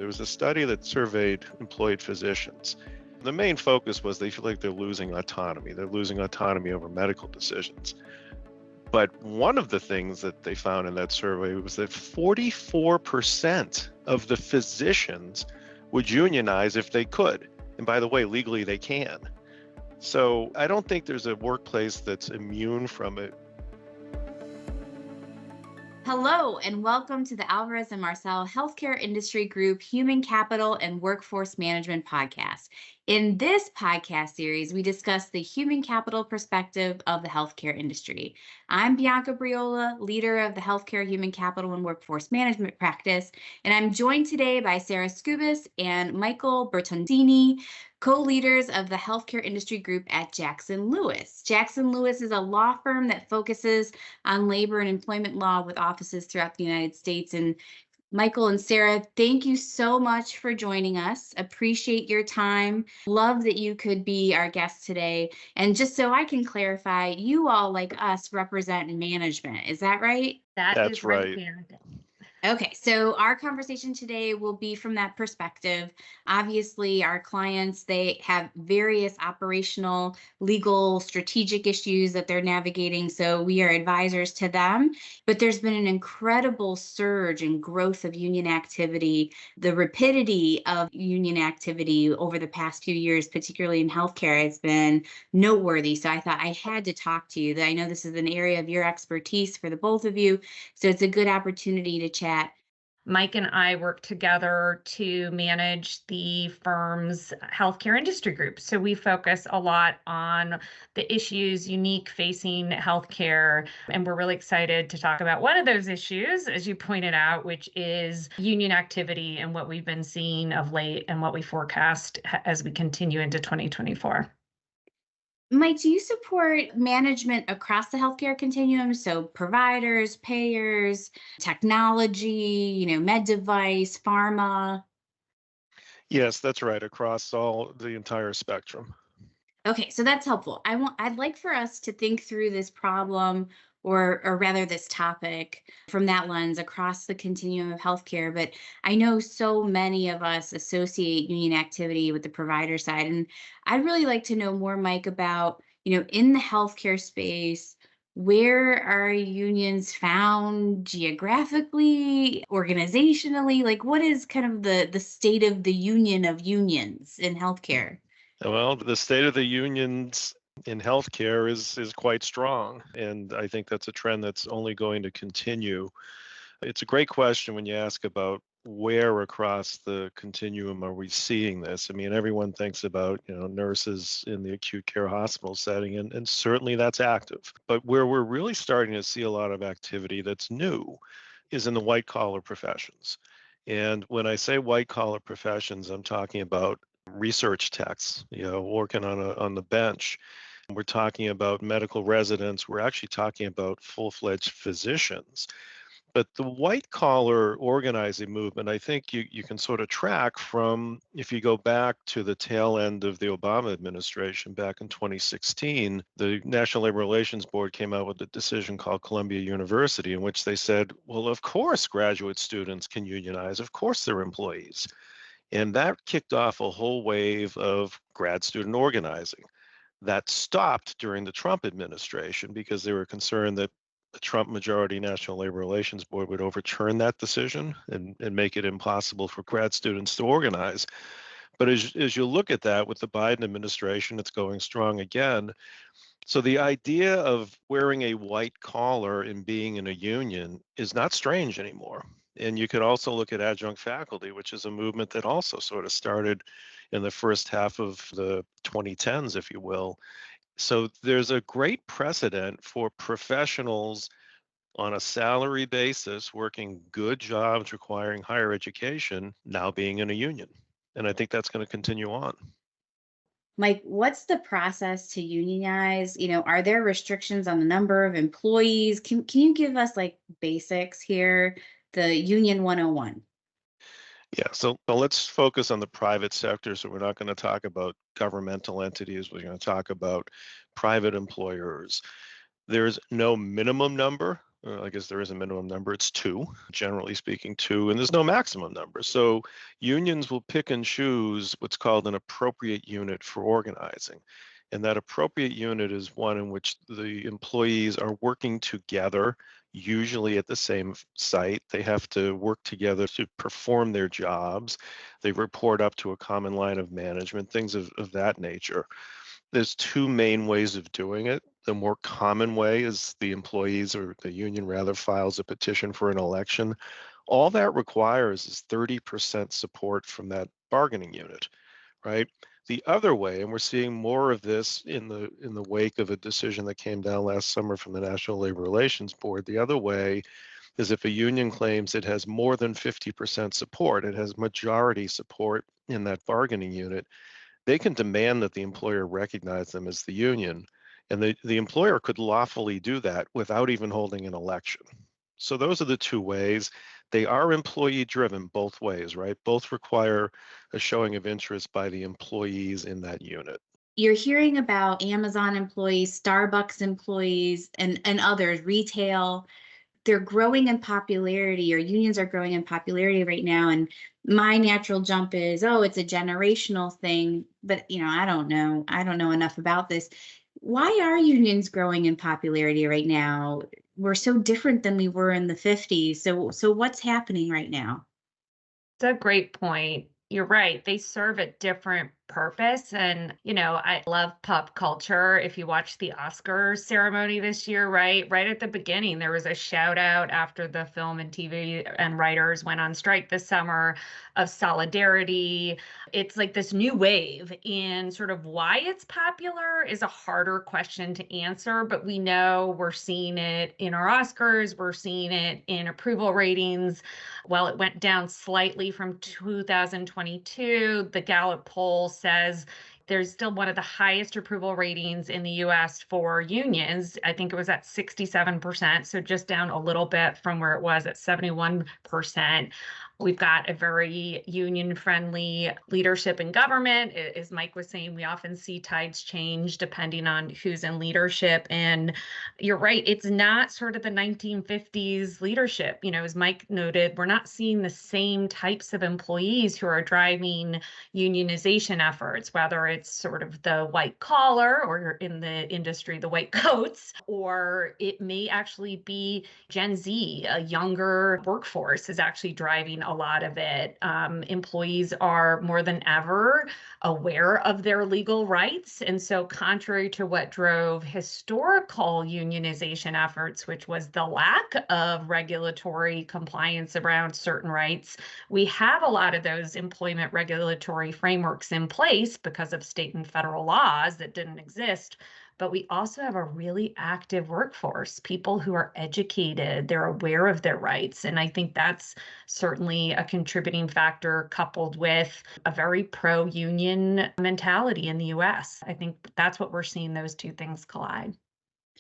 There was a study that surveyed employed physicians. The main focus was they feel like they're losing autonomy. They're losing autonomy over medical decisions. But one of the things that they found in that survey was that 44% of the physicians would unionize if they could. And by the way, legally they can. So I don't think there's a workplace that's immune from it. Hello, and welcome to the Alvarez and Marcel Healthcare Industry Group Human Capital and Workforce Management Podcast. In this podcast series, we discuss the human capital perspective of the healthcare industry. I'm Bianca Briola, leader of the Healthcare Human Capital and Workforce Management practice, and I'm joined today by Sarah Skubas and Michael Bertoncini, co-leaders of the Healthcare Industry Group at Jackson Lewis. Jackson Lewis is a law firm that focuses on labor and employment law with offices throughout the United States. And Michael and Sarah, thank you so much for joining us. Appreciate your time. Love that you could be our guest today. And just so I can clarify, you all, like us, represent management. Is that right? That's right. Okay, so our conversation today will be from that perspective. Obviously, our clients, they have various operational, legal, strategic issues that they're navigating, so we are advisors to them. But there's been an incredible surge and growth of union activity. The rapidity of union activity over the past few years, particularly in healthcare, has been noteworthy. So I thought I had to talk to you. I know this is an area of your expertise for the both of you, so it's a good opportunity to chat. Mike and I work together to manage the firm's healthcare industry group. So we focus a lot on the issues unique facing healthcare. And we're really excited to talk about one of those issues, as you pointed out, which is union activity and what we've been seeing of late and what we forecast as we continue into 2024. Mike, do you support management across the healthcare continuum? So providers, payers, technology, med device, pharma? Yes, that's right, across the entire spectrum. Okay, so that's helpful. I'd like for us to think through this problem or rather this topic from that lens across the continuum of healthcare. But I know so many of us associate union activity with the provider side. And I'd really like to know more, Mike, about, in the healthcare space, where are unions found geographically, organizationally? Like, what is kind of the state of the union of unions in healthcare? Well, the state of the unions in healthcare is quite strong, and I think that's a trend that's only going to continue. It's a great question when you ask about where across the continuum are we seeing this. I mean, everyone thinks about nurses in the acute care hospital setting, and certainly that's active. But where we're really starting to see a lot of activity that's new is in the white collar professions. And when I say white collar professions, I'm talking about research techs, working on the bench. We're talking about medical residents. We're actually talking about full-fledged physicians. But the white collar organizing movement, I think you can sort of track from, if you go back to the tail end of the Obama administration back in 2016, the National Labor Relations Board came out with a decision called Columbia University, in which they said, well, of course graduate students can unionize. Of course they're employees. And that kicked off a whole wave of grad student organizing. That stopped during the Trump administration because they were concerned that the Trump majority National Labor Relations Board would overturn that decision and make it impossible for grad students to organize. But as you look at that with the Biden administration, it's going strong again. So the idea of wearing a white collar and being in a union is not strange anymore. And you could also look at adjunct faculty, which is a movement that also sort of started in the first half of the 2010s, if you will. So there's a great precedent for professionals on a salary basis working good jobs requiring higher education now being in a union. And I think that's going to continue on. Mike, what's the process to unionize? Are there restrictions on the number of employees? Can you give us like basics here, the Union 101? Yeah, so let's focus on the private sector. So we're not going to talk about governmental entities. We're going to talk about private employers. There's no minimum number I guess there is a minimum number. It's two, generally speaking, two, and there's no maximum number. So unions will pick and choose what's called an appropriate unit for organizing. And that appropriate unit is one in which the employees are working together, usually at the same site. They have to work together to perform their jobs. They report up to a common line of management, things of that nature. There's two main ways of doing it. The more common way is the employees, or the union rather, files a petition for an election. All that requires is 30% support from that bargaining unit, right? The other way, and we're seeing more of this in the wake of a decision that came down last summer from the National Labor Relations Board. The other way is if a union claims it has more than 50% support, it has majority support in that bargaining unit, they can demand that the employer recognize them as the union, and the employer could lawfully do that without even holding an election. So those are the two ways. They are employee driven both ways, right? Both require a showing of interest by the employees in that unit. You're hearing about Amazon employees, Starbucks employees, and others, retail. They're growing in popularity, or unions are growing in popularity right now. And my natural jump is, oh, it's a generational thing. But I don't know. I don't know enough about this. Why are unions growing in popularity right now? We're so different than we were in the 50s. So what's happening right now? It's a great point. You're right. They serve a different purpose. And, I love pop culture. If you watch the Oscars ceremony this year, right? Right at the beginning, there was a shout out after the film and TV and writers went on strike this summer of solidarity. It's like this new wave, and sort of why it's popular is a harder question to answer, but we know we're seeing it in our Oscars. We're seeing it in approval ratings. While it went down slightly from 2022, the Gallup poll says there's still one of the highest approval ratings in the US for unions. I think it was at 67%, so just down a little bit from where it was at 71%. We've got a very union-friendly leadership in government. As Mike was saying, we often see tides change depending on who's in leadership. And you're right, it's not sort of the 1950s leadership. As Mike noted, we're not seeing the same types of employees who are driving unionization efforts, whether it's sort of the white collar, or in the industry, the white coats, or it may actually be Gen Z, a younger workforce, is actually driving a lot of it. Employees are more than ever aware of their legal rights. And so, contrary to what drove historical unionization efforts, which was the lack of regulatory compliance around certain rights, we have a lot of those employment regulatory frameworks in place because of state and federal laws that didn't exist. But we also have a really active workforce, people who are educated, they're aware of their rights. And I think that's certainly a contributing factor, coupled with a very pro-union mentality in the US. I think that's what we're seeing, those two things collide.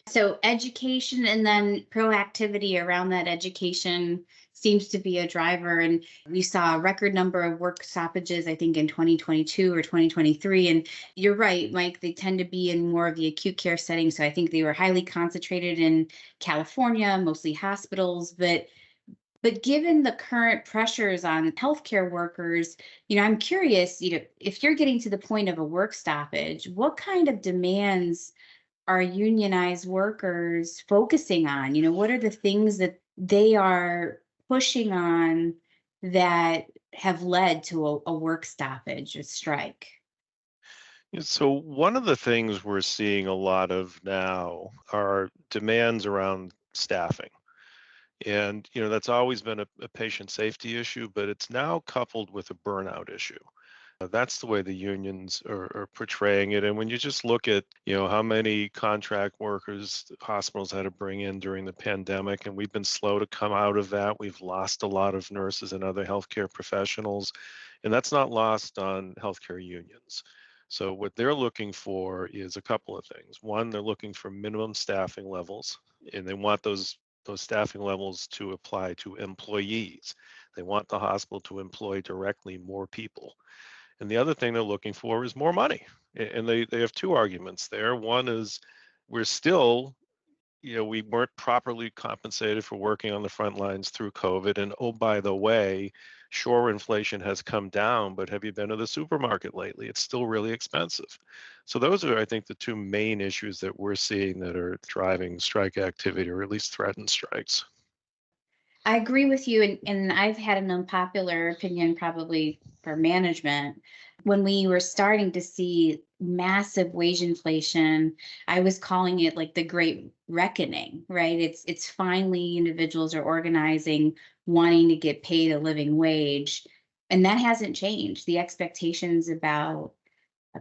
So education and then proactivity around that education seems to be a driver. And we saw a record number of work stoppages, I think, in 2022 or 2023. And you're right, Mike, they tend to be in more of the acute care setting. So I think they were highly concentrated in California, mostly hospitals. But given the current pressures on healthcare workers, I'm curious, if you're getting to the point of a work stoppage, what kind of demands are unionized workers focusing on? What are the things that they are pushing on that have led to a work stoppage, a strike? Yeah, so one of the things we're seeing a lot of now are demands around staffing. And that's always been a patient safety issue, but it's now coupled with a burnout issue. That's the way the unions are portraying it. And when you just look at, how many contract workers hospitals had to bring in during the pandemic, and we've been slow to come out of that. We've lost a lot of nurses and other healthcare professionals, and that's not lost on healthcare unions. So what they're looking for is a couple of things. One, they're looking for minimum staffing levels, and they want those staffing levels to apply to employees. They want the hospital to employ directly more people. And the other thing they're looking for is more money. And they have two arguments there. One is we're still we weren't properly compensated for working on the front lines through COVID. And oh, by the way, sure, inflation has come down, but have you been to the supermarket lately? It's still really expensive. So those are, I think, the two main issues that we're seeing that are driving strike activity, or at least threatened strikes. I agree with you, and I've had an unpopular opinion probably for management. When we were starting to see massive wage inflation, I was calling it like the great reckoning, right? It's finally individuals are organizing, wanting to get paid a living wage, and that hasn't changed. The expectations about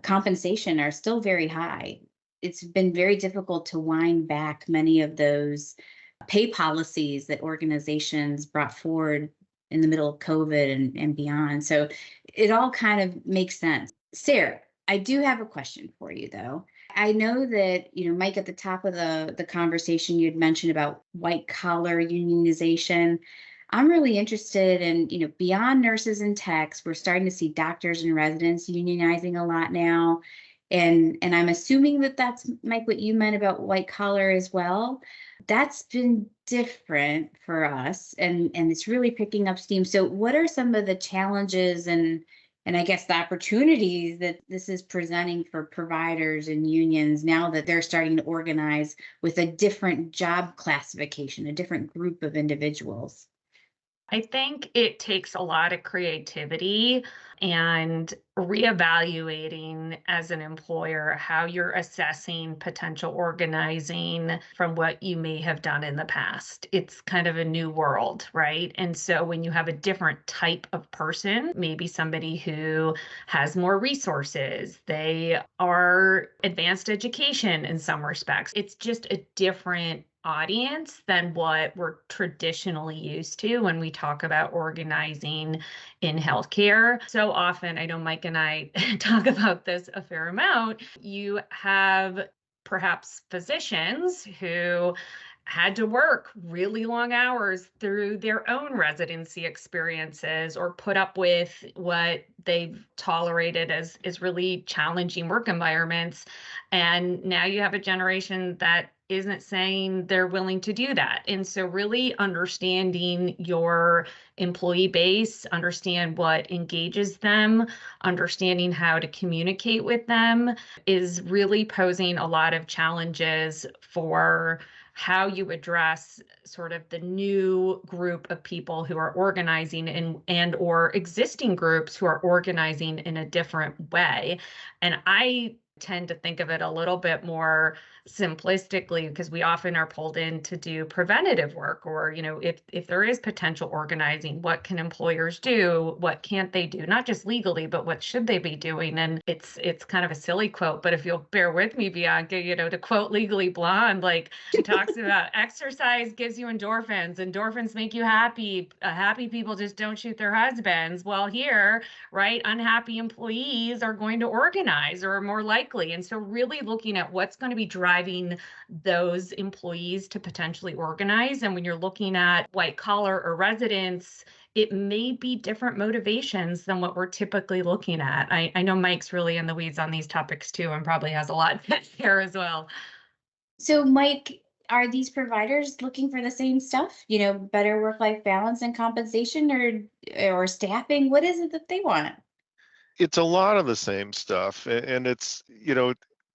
compensation are still very high. It's been very difficult to wind back many of those pay policies that organizations brought forward in the middle of COVID and beyond. So it all kind of makes sense. Sarah, I do have a question for you though. I know that, Mike, at the top of the conversation, you had mentioned about white collar unionization. I'm really interested in, beyond nurses and techs, we're starting to see doctors and residents unionizing a lot now. And I'm assuming that that's, Mike, what you meant about white collar as well. That's been different for us, and it's really picking up steam. So what are some of the challenges and I guess the opportunities that this is presenting for providers and unions now that they're starting to organize with a different job classification, a different group of individuals? I think it takes a lot of creativity and reevaluating as an employer how you're assessing potential organizing from what you may have done in the past. It's kind of a new world, right? And so when you have a different type of person, maybe somebody who has more resources, they are advanced education in some respects, it's just a different audience than what we're traditionally used to when we talk about organizing in healthcare. So often, I know Mike and I talk about this a fair amount. You have perhaps physicians who had to work really long hours through their own residency experiences or put up with what they've tolerated as really challenging work environments. And now you have a generation that isn't saying they're willing to do that. And so really understanding your employee base, understand what engages them, understanding how to communicate with them is really posing a lot of challenges for how you address sort of the new group of people who are organizing and or existing groups who are organizing in a different way. And I tend to think of it a little bit more simplistically because we often are pulled in to do preventative work, or if there is potential organizing, what can employers do, what can't they do, not just legally, but what should they be doing. And it's kind of a silly quote, but if you'll bear with me, Bianca, to quote Legally Blonde, like she talks about exercise gives you endorphins make you happy, happy people just don't shoot their husbands. Well, here, right, unhappy employees are going to organize or are more likely. And so really looking at what's going to be driving those employees to potentially organize. And when you're looking at white collar or residents, it may be different motivations than what we're typically looking at. I know Mike's really in the weeds on these topics too, and probably has a lot to share as well. So, Mike, are these providers looking for the same stuff? Better work-life balance and compensation, or staffing? What is it that they want? It's a lot of the same stuff. And it's,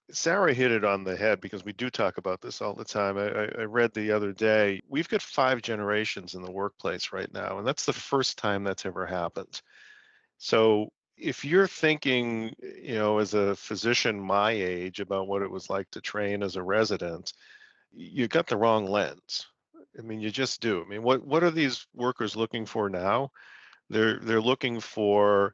Sarah hit it on the head because we do talk about this all the time. I read the other day, we've got 5 generations in the workplace right now, and that's the first time that's ever happened. So if you're thinking, as a physician my age about what it was like to train as a resident, you got the wrong lens. I mean, you just do. I mean, what are these workers looking for now? They're looking for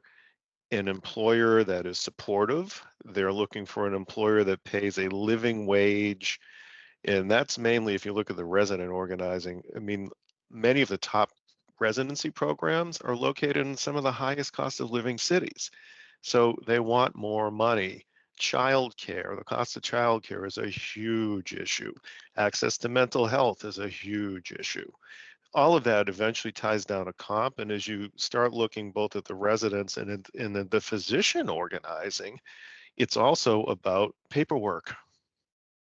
an employer that is supportive. They're looking for an employer that pays a living wage. And that's mainly if you look at the resident organizing. I mean, many of the top residency programs are located in some of the highest cost of living cities. So they want more money. Childcare, the cost of childcare is a huge issue. Access to mental health is a huge issue. All of that eventually ties down to comp. And as you start looking both at the residents and in the physician organizing, it's also about paperwork.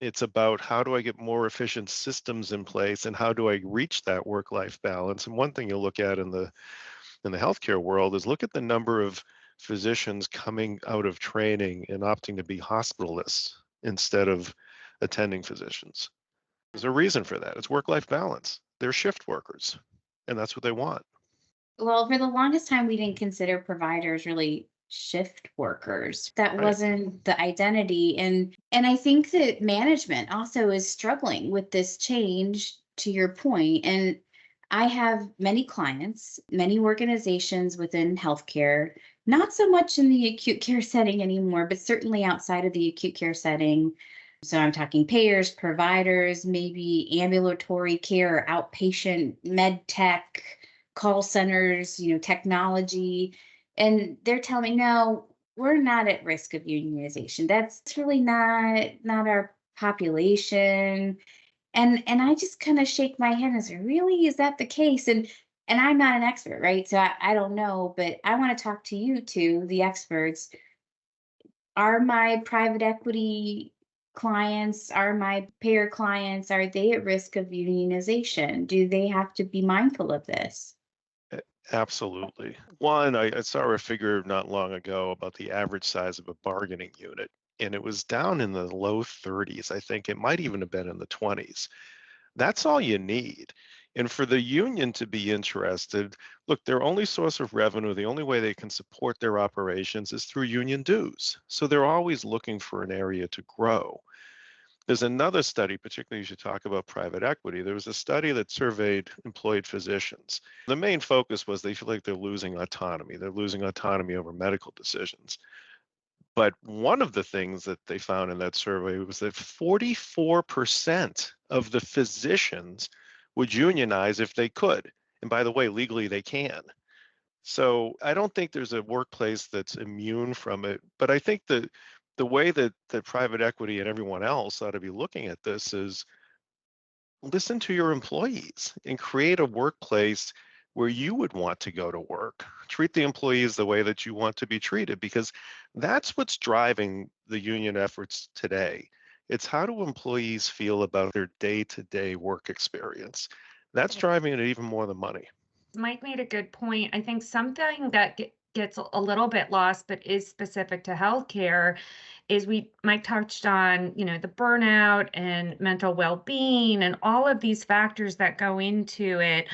It's about how do I get more efficient systems in place and how do I reach that work-life balance? And one thing you look at in the healthcare world is look at the number of physicians coming out of training and opting to be hospitalists instead of attending physicians. There's a reason for that. It's work-life balance. They're shift workers, and that's what they want. Well, for the longest time, we didn't consider providers really shift workers. That Right. wasn't the identity. And I think that management also is struggling with this change, to your point. And I have many clients, many organizations within healthcare, not so much in the acute care setting anymore, but certainly outside of the acute care setting. So I'm talking payers, providers, maybe ambulatory care, outpatient med tech, call centers, technology. And they're telling me, no, we're not at risk of unionization. That's really not our population. And I just kind of shake my head and say, really, is that the case? And I'm not an expert, right? So I don't know, but I want to talk to you two, the experts. Are my private equity clients, are my payer clients, are they at risk of unionization? Do they have to be mindful of this? Absolutely. One, I saw a figure not long ago about the average size of a bargaining unit, and it was down in the low 30s. I think it might even have been in the 20s. That's all you need. And for the union to be interested, look, their only source of revenue, the only way they can support their operations is through union dues. So they're always looking for an area to grow. There's another study, particularly as you talk about private equity. There was a study that surveyed employed physicians. The main focus was they feel like they're losing autonomy. They're losing autonomy over medical decisions. But one of the things that they found in that survey was that 44% of the physicians would unionize if they could. And by the way, legally they can. So I don't think there's a workplace that's immune from it. But I think the way that private equity and everyone else ought to be looking at this is listen to your employees and create a workplace where you would want to go to work. Treat the employees the way that you want to be treated, because that's what's driving the union efforts today. It's how do employees feel about their day-to-day work experience? That's driving it even more than money. Mike made a good point. I think something that gets a little bit lost, but is specific to healthcare, is Mike touched on, the burnout and mental well-being and all of these factors that go into it.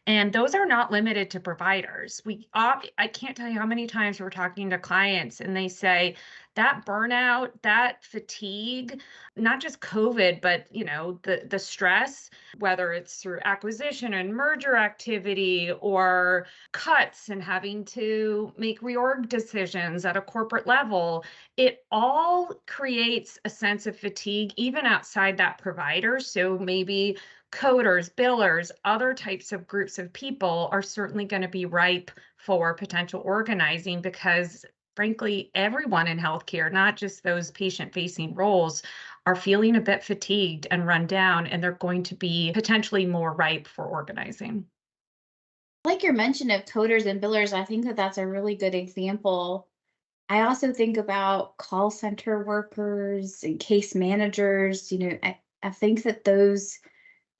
And those are not limited to providers. I can't tell you how many times we're talking to clients and they say that burnout, that fatigue, not just COVID, but the stress, whether it's through acquisition and merger activity or cuts and having to make reorg decisions at a corporate level, it all creates a sense of fatigue, even outside that provider. So maybe coders, billers, other types of groups of people are certainly going to be ripe for potential organizing because frankly, everyone in healthcare, not just those patient-facing roles, are feeling a bit fatigued and run down, and they're going to be potentially more ripe for organizing. Like your mention of coders and billers, I think that that's a really good example. I also think about call center workers and case managers. I think that those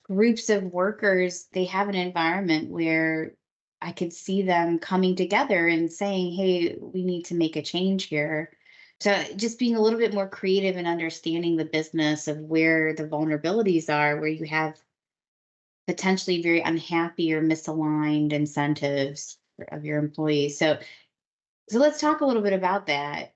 groups of workers, they have an environment where I could see them coming together and saying, hey, we need to make a change here. So just being a little bit more creative and understanding the business of where the vulnerabilities are, where you have potentially very unhappy or misaligned incentives of your employees. So let's talk a little bit about that.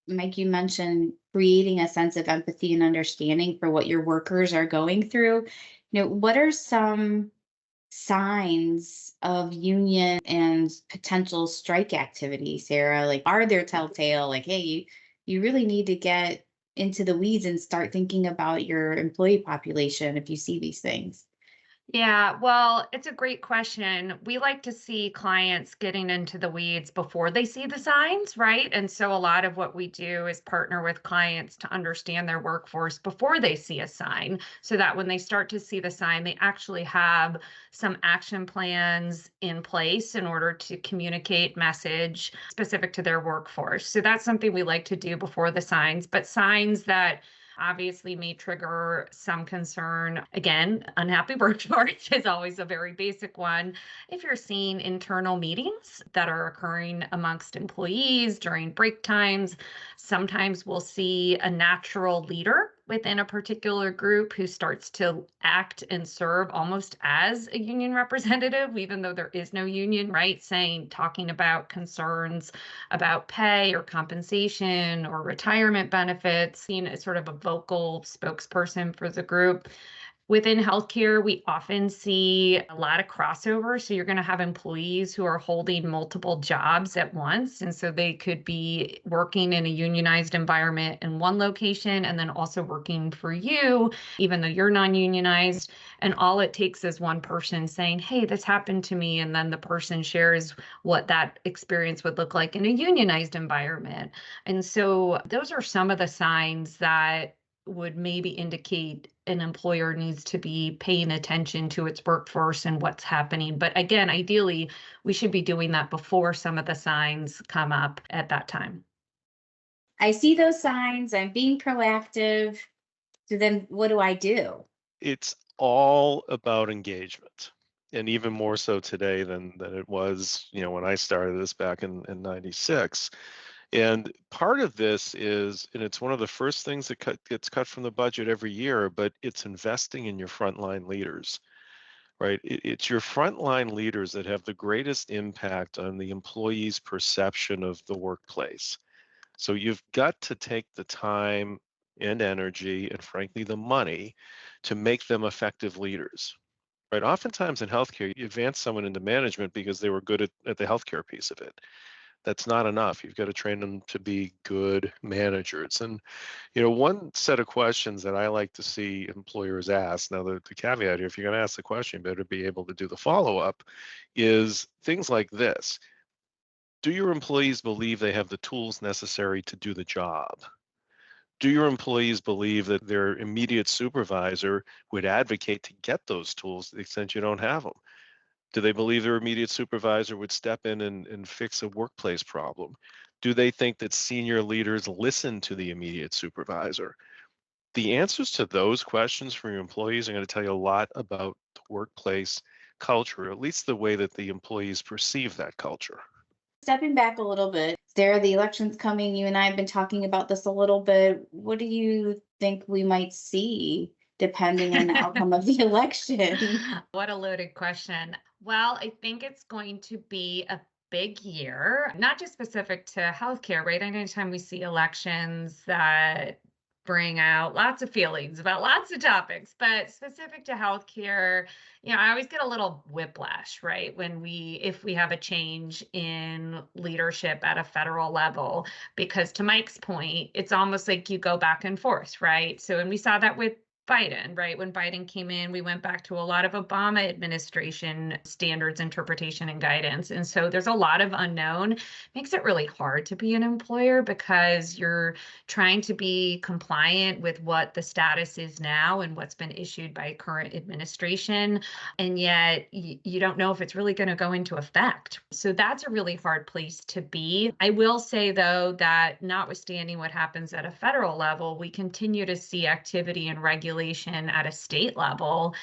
Mike, you mentioned creating a sense of empathy and understanding for what your workers are going through. What are some signs of union and potential strike activity, Sarah? Like, are there telltale, like, hey, you really need to get into the weeds and start thinking about your employee population if you see these things? Yeah, well, it's a great question. We like to see clients getting into the weeds before they see the signs, right? And so a lot of what we do is partner with clients to understand their workforce before they see a sign, so that when they start to see the sign, they actually have some action plans in place in order to communicate message specific to their workforce. So that's something we like to do before the signs, but signs that obviously may trigger some concern. Again, unhappy workforce is always a very basic one. If you're seeing internal meetings that are occurring amongst employees during break times, sometimes we'll see a natural leader within a particular group who starts to act and serve almost as a union representative, even though there is no union, right? Talking about concerns about pay or compensation or retirement benefits, seen as sort of a vocal spokesperson for the group. Within healthcare, we often see a lot of crossover. So you're going to have employees who are holding multiple jobs at once. And so they could be working in a unionized environment in one location and then also working for you, even though you're non-unionized. And all it takes is one person saying, hey, this happened to me. And then the person shares what that experience would look like in a unionized environment. And so those are some of the signs that would maybe indicate an employer needs to be paying attention to its workforce and what's happening. But again, ideally, we should be doing that before some of the signs come up at that time. I see those signs, I'm being proactive. So then what do I do? It's all about engagement. And even more so today than it was, when I started this back in 96. And part of this is, and it's one of the first things that gets cut from the budget every year, but it's investing in your frontline leaders, right? It's your frontline leaders that have the greatest impact on the employee's perception of the workplace. So you've got to take the time and energy and frankly, the money to make them effective leaders. Right. Oftentimes in healthcare, you advance someone into management because they were good at the healthcare piece of it. That's not enough. You've got to train them to be good managers. And, one set of questions that I like to see employers ask, now the caveat here, if you're going to ask the question, you better be able to do the follow-up, is things like this. Do your employees believe they have the tools necessary to do the job? Do your employees believe that their immediate supervisor would advocate to get those tools to the extent you don't have them? Do they believe their immediate supervisor would step in and fix a workplace problem? Do they think that senior leaders listen to the immediate supervisor? The answers to those questions from your employees are going to tell you a lot about the workplace culture, or at least the way that the employees perceive that culture. Stepping back a little bit, there are the elections coming. You and I have been talking about this a little bit. What do you think we might see depending on the outcome of the election? What a loaded question. Well, I think it's going to be a big year, not just specific to healthcare, right? Anytime we see elections that bring out lots of feelings about lots of topics, but specific to healthcare, I always get a little whiplash, right? If we have a change in leadership at a federal level, because to Mike's point, it's almost like you go back and forth, right? So, and we saw that with Biden, right? When Biden came in, we went back to a lot of Obama administration standards, interpretation, and guidance. And so there's a lot of unknown. Makes it really hard to be an employer because you're trying to be compliant with what the status is now and what's been issued by current administration. And yet you don't know if it's really going to go into effect. So that's a really hard place to be. I will say, though, that notwithstanding what happens at a federal level, we continue to see activity and regulation at a state level.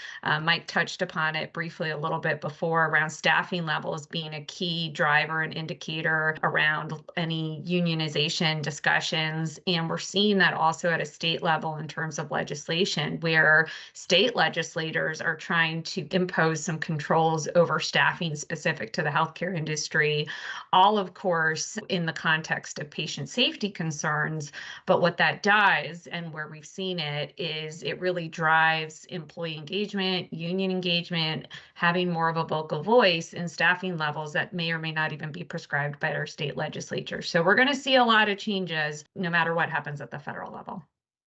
Mike touched upon it briefly a little bit before around staffing levels being a key driver and indicator around any unionization discussions. And we're seeing that also at a state level in terms of legislation, where state legislators are trying to impose some controls over staffing specific to the healthcare industry, all, of course, in the context of patient safety concerns. But what that does, and where we've seen it, is it really drives employee engagement, union engagement, having more of a vocal voice in staffing levels that may or may not even be prescribed by our state legislature. So we're going to see a lot of changes no matter what happens at the federal level.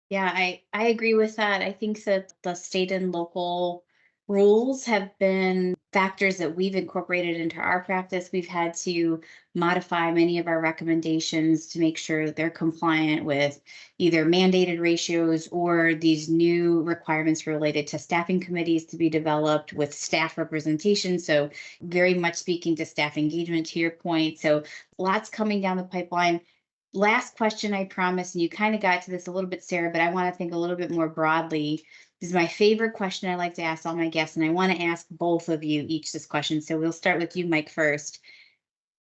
Yeah, I agree with that. I think that the state and local rules have been factors that we've incorporated into our practice. We've had to modify many of our recommendations to make sure that they're compliant with either mandated ratios or these new requirements related to staffing committees to be developed with staff representation. So very much speaking to staff engagement, to your point. So lots coming down the pipeline. last question, I promise, and you kind of got to this a little bit, Sarah, but I want to think a little bit more broadly. This is my favorite question I like to ask all my guests, and I want to ask both of you each this question. So we'll start with you, Mike, first.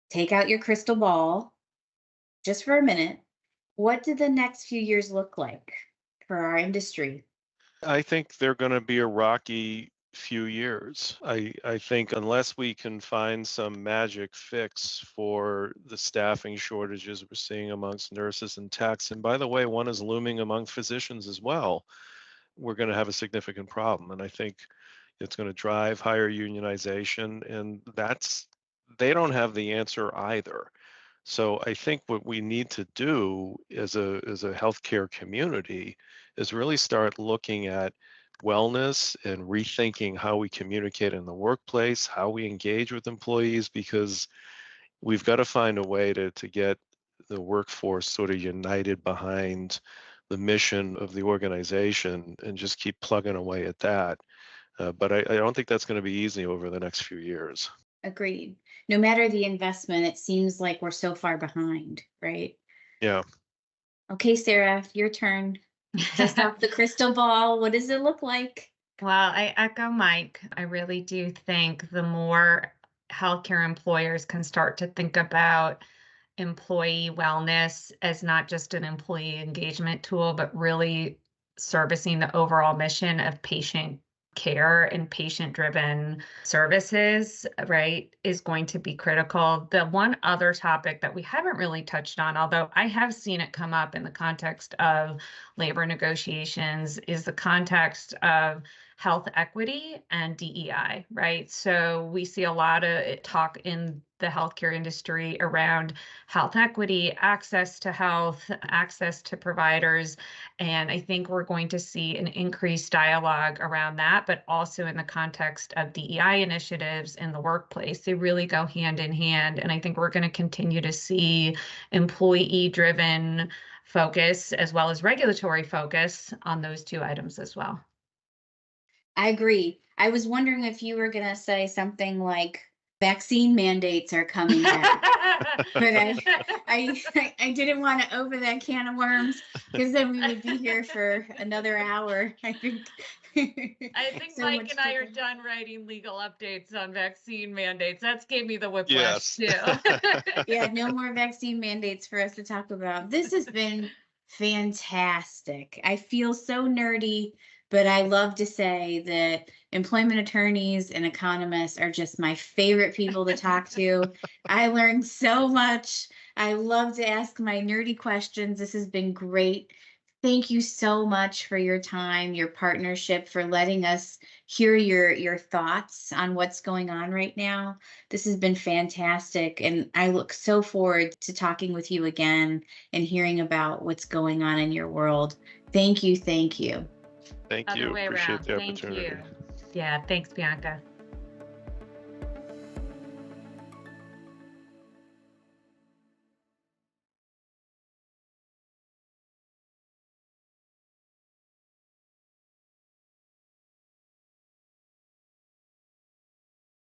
Take out your crystal ball just for a minute. What do the next few years look like for our industry? I think they're going to be a rocky few years. I think unless we can find some magic fix for the staffing shortages we're seeing amongst nurses and techs, and by the way, one is looming among physicians as well, we're going to have a significant problem. And I think it's going to drive higher unionization, and they don't have the answer either. So I think what we need to do as a healthcare community is really start looking at wellness and rethinking how we communicate in the workplace, how we engage with employees, because we've got to find a way to get the workforce sort of united behind the mission of the organization and just keep plugging away at that. But I don't think that's going to be easy over the next few years. Agreed. No matter the investment, it seems like we're so far behind, right? Yeah. Okay, Sarah, your turn. Just off the crystal ball, what does it look like? Well, I echo Mike. I really do think the more healthcare employers can start to think about employee wellness as not just an employee engagement tool, but really servicing the overall mission of patient care and patient-driven services, right, is going to be critical. The one other topic that we haven't really touched on, although I have seen it come up in the context of labor negotiations, is the context of health equity and DEI, right? So we see a lot of talk in the healthcare industry around health equity, access to health, access to providers. And I think we're going to see an increased dialogue around that, but also in the context of DEI initiatives in the workplace. They really go hand in hand. And I think we're going to continue to see employee-driven focus as well as regulatory focus on those two items as well. I agree. I was wondering if you were going to say something like vaccine mandates are coming back, but I didn't want to open that can of worms because then we would be here for another hour. I think so Mike and I are done writing legal updates on vaccine mandates. That's gave me the whiplash too. Yeah, no more vaccine mandates for us to talk about. This has been fantastic. I feel so nerdy, but I love to say that employment attorneys and economists are just my favorite people to talk to. I learned so much. I love to ask my nerdy questions. This has been great. Thank you so much for your time, your partnership, for letting us hear your thoughts on what's going on right now. This has been fantastic, and I look so forward to talking with you again and hearing about what's going on in your world. Thank you. Thank you. Thank you. Appreciate the opportunity. Thank you. Yeah, thanks, Bianca.